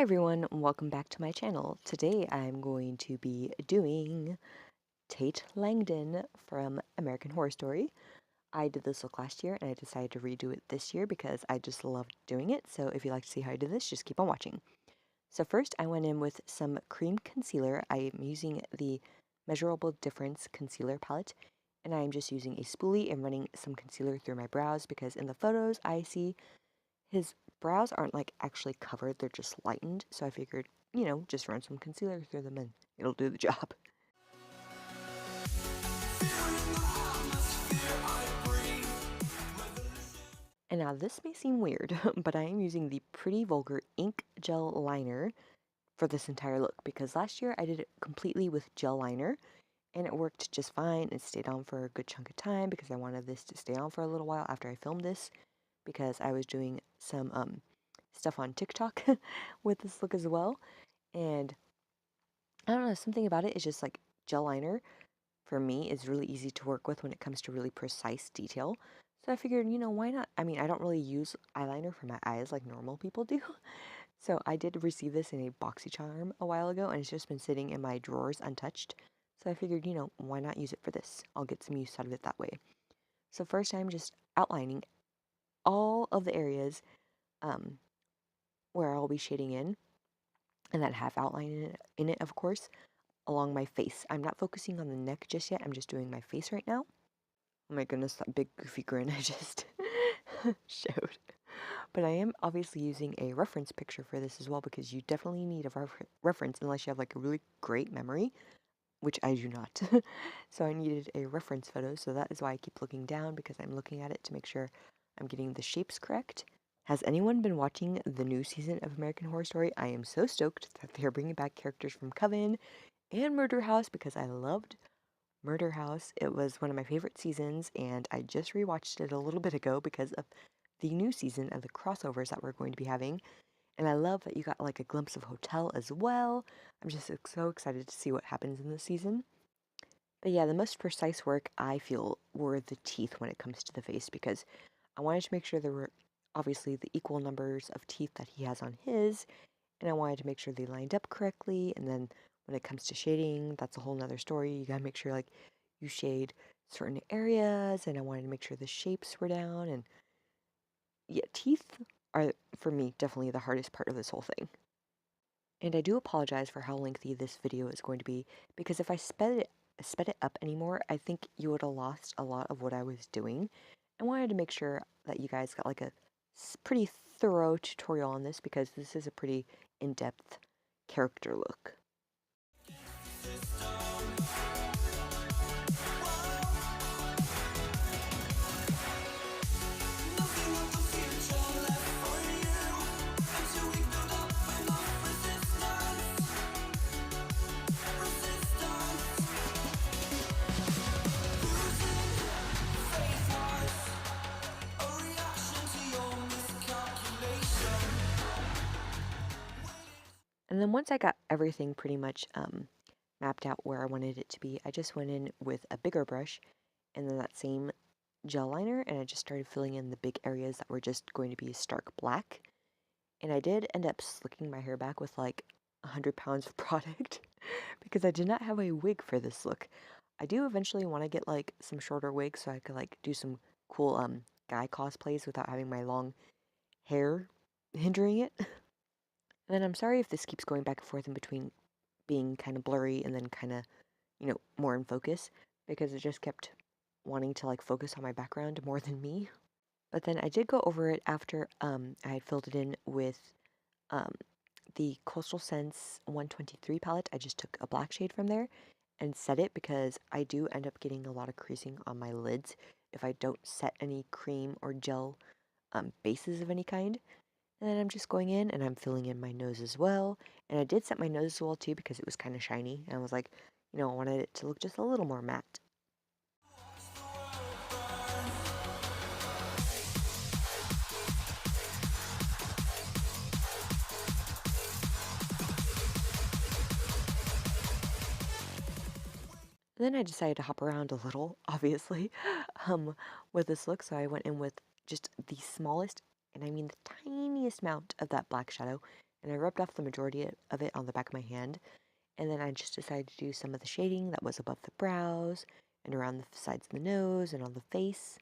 everyone, welcome back to my channel. Today I'm going to be doing Tate Langdon from American Horror Story. I did this look last year and I decided to redo it this year because I just loved doing it. So if you'd like to see how I did this, just keep on watching. So first I went in with some cream concealer. I am using the Measurable Difference concealer palette, and I'm just using a spoolie and running some concealer through my brows because in the photos I see his brows aren't like actually covered, they're just lightened. So I figured, just run some concealer through them and it'll do the job. And now this may seem weird, but I am using the Pretty Vulgar ink gel liner for this entire look because last year I did it completely with gel liner and it worked just fine. It stayed on for a good chunk of time because I wanted this to stay on for a little while after I filmed this because I was doing some stuff on TikTok with this look as well. And I don't know, something about it is just like gel liner for me is really easy to work with when it comes to really precise detail. So I figured, why not? I mean, I don't really use eyeliner for my eyes like normal people do. So I did receive this in a BoxyCharm a while ago and it's just been sitting in my drawers untouched. So I figured, why not use it for this? I'll get some use out of it that way. So first I'm just outlining all of the areas um, where I'll be shading in, and that half outline in it, of course, along my face. I'm not focusing on the neck just yet. I'm just doing my face right now. Oh my goodness, that big goofy grin I just showed. But I am obviously using a reference picture for this as well because you definitely need a reference unless you have like a really great memory, which I do not. So I needed a reference photo, so that is why I keep looking down because I'm looking at it to make sure I'm getting the shapes correct. Has anyone been watching the new season of American Horror Story? I am so stoked that they're bringing back characters from Coven and Murder House because I loved Murder House. It was one of my favorite seasons, and I just rewatched it a little bit ago because of the new season of the crossovers that we're going to be having. And I love that you got like a glimpse of Hotel as well. I'm just so excited to see what happens in this season. But yeah, the most precise work I feel were the teeth when it comes to the face because I wanted to make sure there were obviously the equal numbers of teeth that he has on his, and I wanted to make sure they lined up correctly. And then when it comes to shading, that's a whole nother story. You gotta make sure like you shade certain areas, and I wanted to make sure the shapes were down. And yeah, teeth are for me definitely the hardest part of this whole thing. And I do apologize for how lengthy this video is going to be because if I sped it up anymore, I think you would have lost a lot of what I was doing. I wanted to make sure that you guys got like a pretty thorough tutorial on this because this is a pretty in-depth character look. And then once I got everything pretty much mapped out where I wanted it to be, I just went in with a bigger brush and then that same gel liner, and I just started filling in the big areas that were just going to be stark black. And I did end up slicking my hair back with like 100 pounds of product because I did not have a wig for this look. I do eventually want to get like some shorter wigs so I could like do some cool guy cosplays without having my long hair hindering it. And then I'm sorry if this keeps going back and forth in between being kind of blurry and then kind of, more in focus because it just kept wanting to like focus on my background more than me. But then I did go over it after I had filled it in with um, the Coastal Scents 123 palette. I just took a black shade from there and set it because I do end up getting a lot of creasing on my lids if I don't set any cream or gel bases of any kind. And then I'm just going in and I'm filling in my nose as well. And I did set my nose as well too because it was kind of shiny. And I was like, I wanted it to look just a little more matte. And then I decided to hop around a little, obviously, with this look. So I went in with just the smallest, and I mean the tiniest amount of that black shadow. and I rubbed off the majority of it on the back of my hand, and then I just decided to do some of the shading that was above the brows and around the sides of the nose and on the face.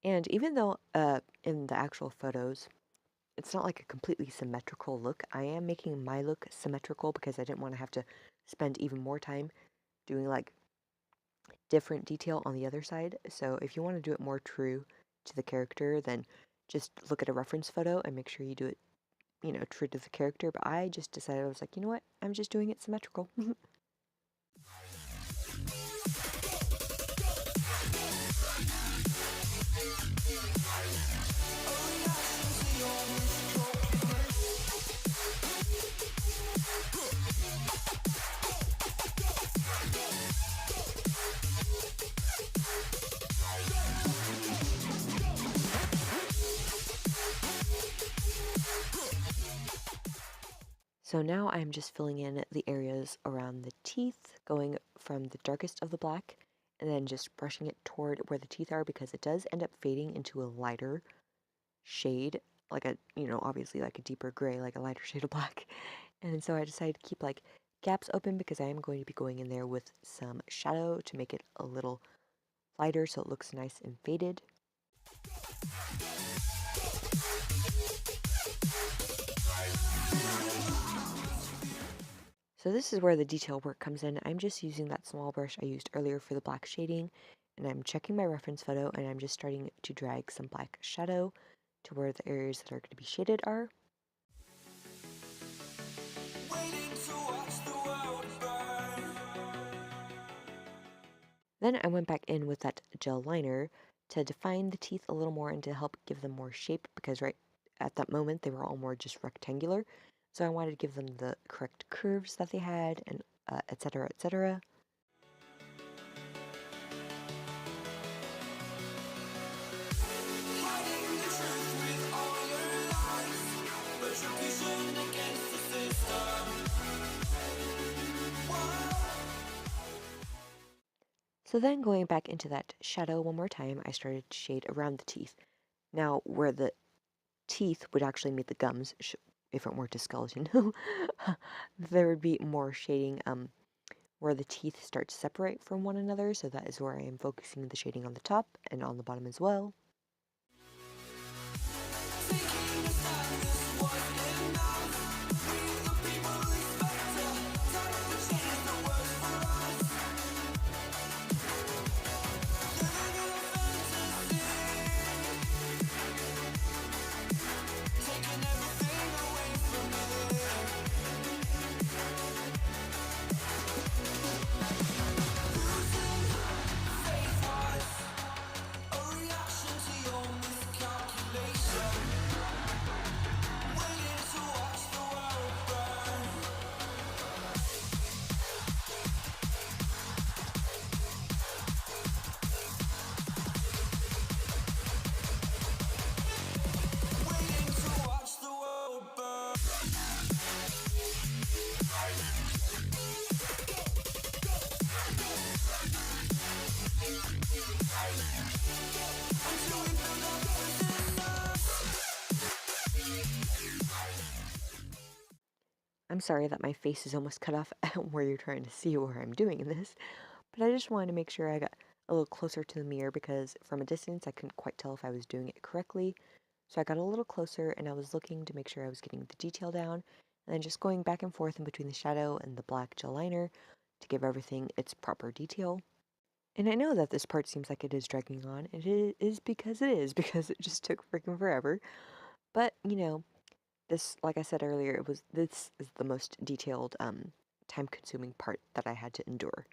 And even though in the actual photos, it's not like a completely symmetrical look, I am making my look symmetrical because I didn't want to have to spend even more time doing like different detail on the other side. So if you want to do it more true to the character, then just look at a reference photo and make sure you do it, true to the character. But I just decided, I was like, you know what? I'm just doing it symmetrical. So now I'm just filling in the areas around the teeth, going from the darkest of the black and then just brushing it toward where the teeth are because it does end up fading into a lighter shade, like a, obviously like a deeper gray, like a lighter shade of black. And so I decided to keep like gaps open because I am going to be going in there with some shadow to make it a little lighter so it looks nice and faded. So this is where the detail work comes in. I'm just using that small brush I used earlier for the black shading, and I'm checking my reference photo, and I'm just starting to drag some black shadow to where the areas that are going to be shaded are. Then I went back in with that gel liner to define the teeth a little more and to help give them more shape because right at that moment they were all more just rectangular. So I wanted to give them the correct curves that they had and etc. etc. So then going back into that shadow one more time, I started to shade around the teeth. Now where the teeth would actually meet the gums, if it weren't a skeleton, there would be more shading where the teeth start to separate from one another, so that is where I am focusing the shading on the top and on the bottom as well. I'm sorry that my face is almost cut off where you're trying to see where I'm doing this, but I just wanted to make sure I got a little closer to the mirror because from a distance I couldn't quite tell if I was doing it correctly. So I got a little closer and I was looking to make sure I was getting the detail down and then just going back and forth in between the shadow and the black gel liner to give everything its proper detail. And I know that this part seems like it is dragging on, and it is because it just took freaking forever. But, this, like I said earlier, this is the most detailed, time-consuming part that I had to endure.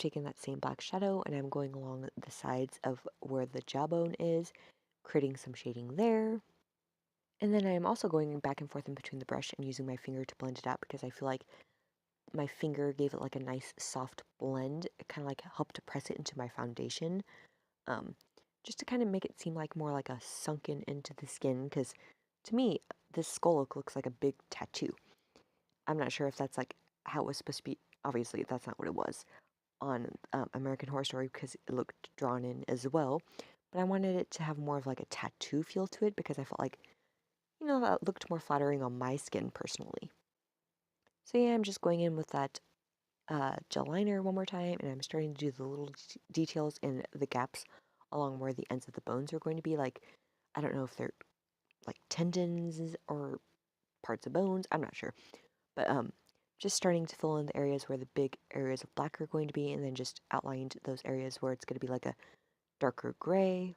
taken that same black shadow and I'm going along the sides of where the jawbone is, creating some shading there. And then I am also going back and forth in between the brush and using my finger to blend it out because I feel like my finger gave it like a nice soft blend. It kind of like helped to press it into my foundation, um, just to kind of make it seem like more like a sunken into the skin. Because to me, this skull looks like a big tattoo. I'm not sure if that's like how it was supposed to be. Obviously, that's not what it was on American Horror Story because it looked drawn in as well. But I wanted it to have more of like a tattoo feel to it because I felt like, that looked more flattering on my skin personally. So yeah, I'm just going in with that gel liner one more time, and I'm starting to do the little details in the gaps along where the ends of the bones are going to be. Like, I don't know if they're like tendons or parts of bones. I'm not sure, but just starting to fill in the areas where the big areas of black are going to be, and then just outlined those areas where it's going to be like a darker gray.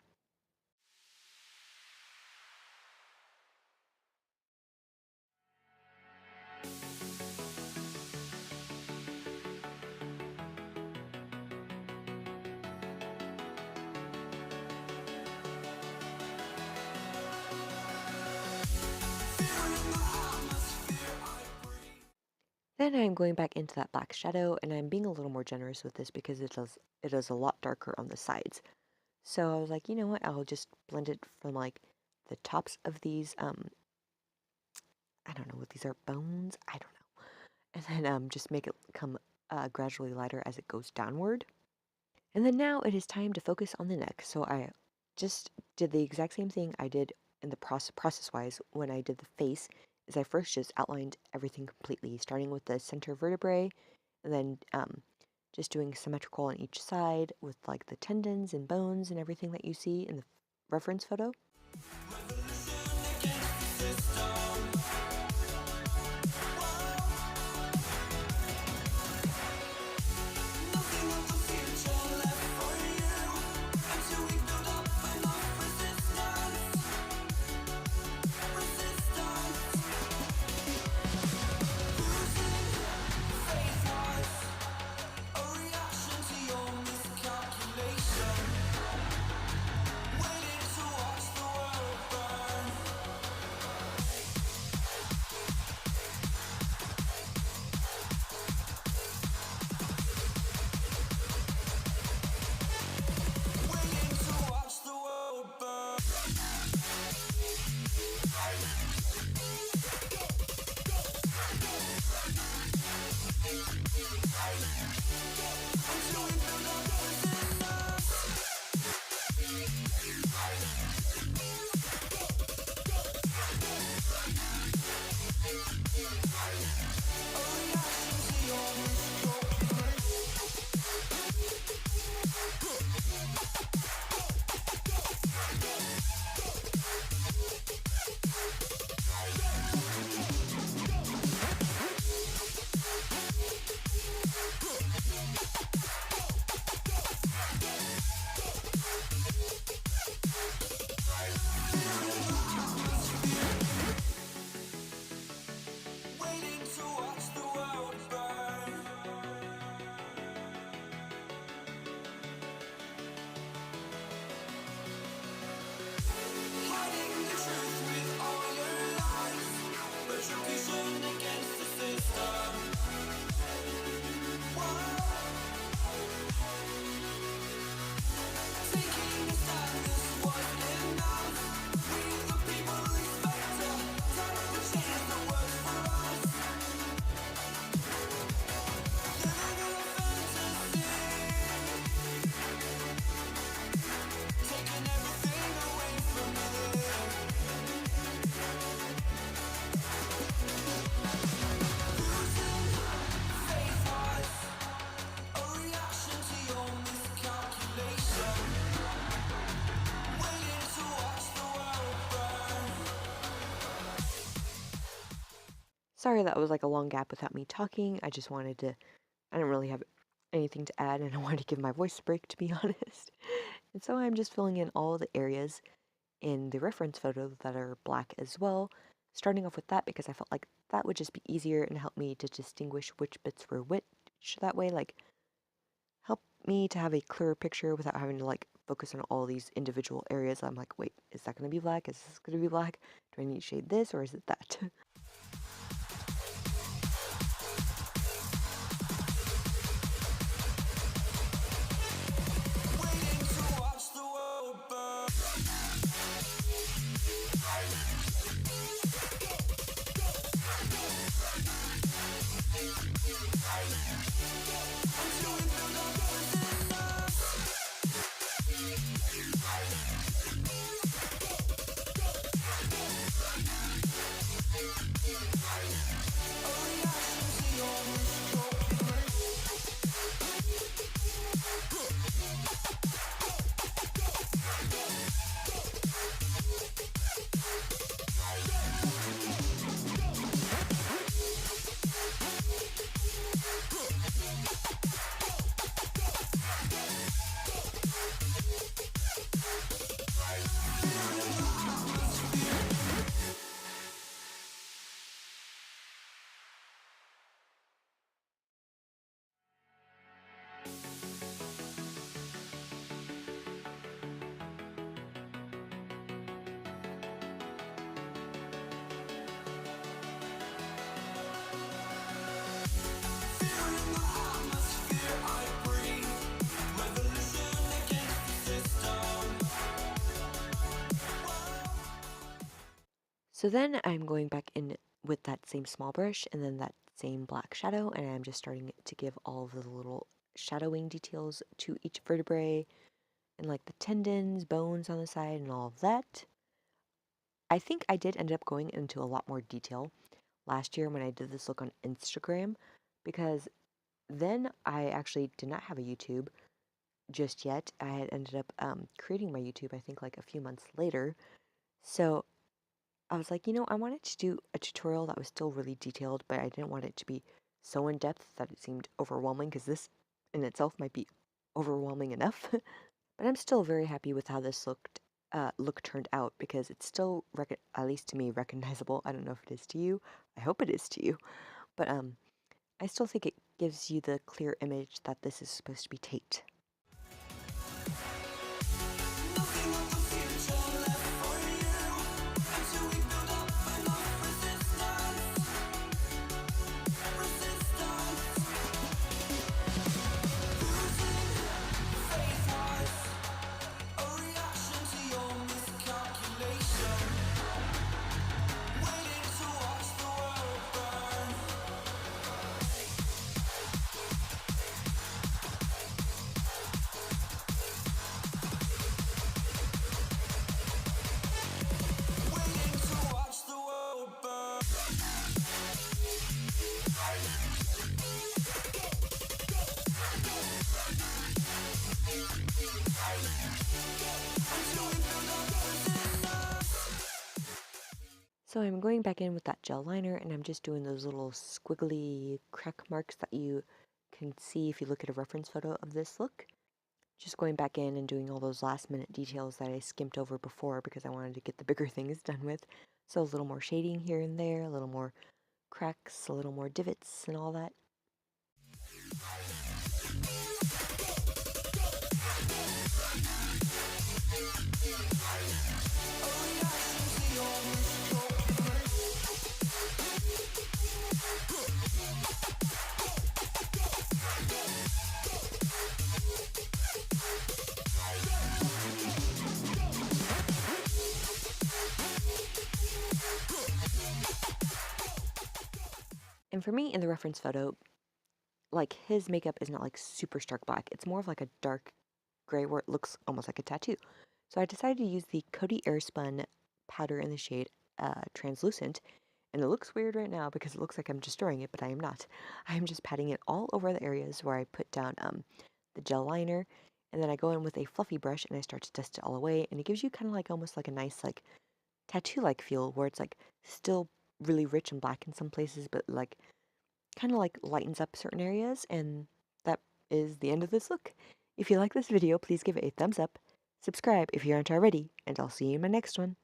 Then I'm going back into that black shadow, and I'm being a little more generous with this because it is a lot darker on the sides. So I was like, you know what? I'll just blend it from like the tops of these. I don't know what these are, bones. I don't know, and then just make it come gradually lighter as it goes downward. And then now it is time to focus on the neck. So I just did the exact same thing I did in the process-wise when I did the face, is I first just outlined everything completely, starting with the center vertebrae, and then just doing symmetrical on each side with like the tendons and bones and everything that you see in the reference photo. Sorry that was like a long gap without me talking. I just wanted to, I didn't really have anything to add and I wanted to give my voice a break, to be honest. And so I'm just filling in all the areas in the reference photo that are black as well, starting off with that because I felt like that would just be easier and help me to distinguish which bits were which that way, like help me to have a clearer picture without having to like focus on all these individual areas. I'm like, wait, is that going to be black? Is this going to be black? Do I need to shade this or is it that? So then I'm going back in with that same small brush and then that same black shadow, and I'm just starting to give all of the little shadowing details to each vertebrae and like the tendons, bones on the side, and all of that. I think I did end up going into a lot more detail last year when I did this look on Instagram, because then I actually did not have a YouTube just yet. I had ended up creating my YouTube, I think, like a few months later. So I was like, I wanted to do a tutorial that was still really detailed, but I didn't want it to be so in depth that it seemed overwhelming, because this in itself might be overwhelming enough. But I'm still very happy with how this look turned out, because it's still, at least to me, recognizable. I don't know if it is to you. I hope it is to you. But I still think it gives you the clear image that this is supposed to be Tate. So I'm going back in with that gel liner, and I'm just doing those little squiggly crack marks that you can see if you look at a reference photo of this look. Just going back in and doing all those last minute details that I skimped over before because I wanted to get the bigger things done with. So a little more shading here and there, a little more cracks, a little more divots and all that. And for me, in the reference photo, like his makeup is not like super stark black. It's more of like a dark gray where it looks almost like a tattoo. So I decided to use the Coty Airspun powder in the shade Translucent. And it looks weird right now because it looks like I'm destroying it, but I am not. I am just patting it all over the areas where I put down the gel liner. And then I go in with a fluffy brush and I start to dust it all away. And it gives you kind of like almost like a nice like tattoo-like feel where it's like still really rich and black in some places, but like kind of like lightens up certain areas. And that is the end of this look. If you like this video, please give it a thumbs up, subscribe if you aren't already, and I'll see you in my next one.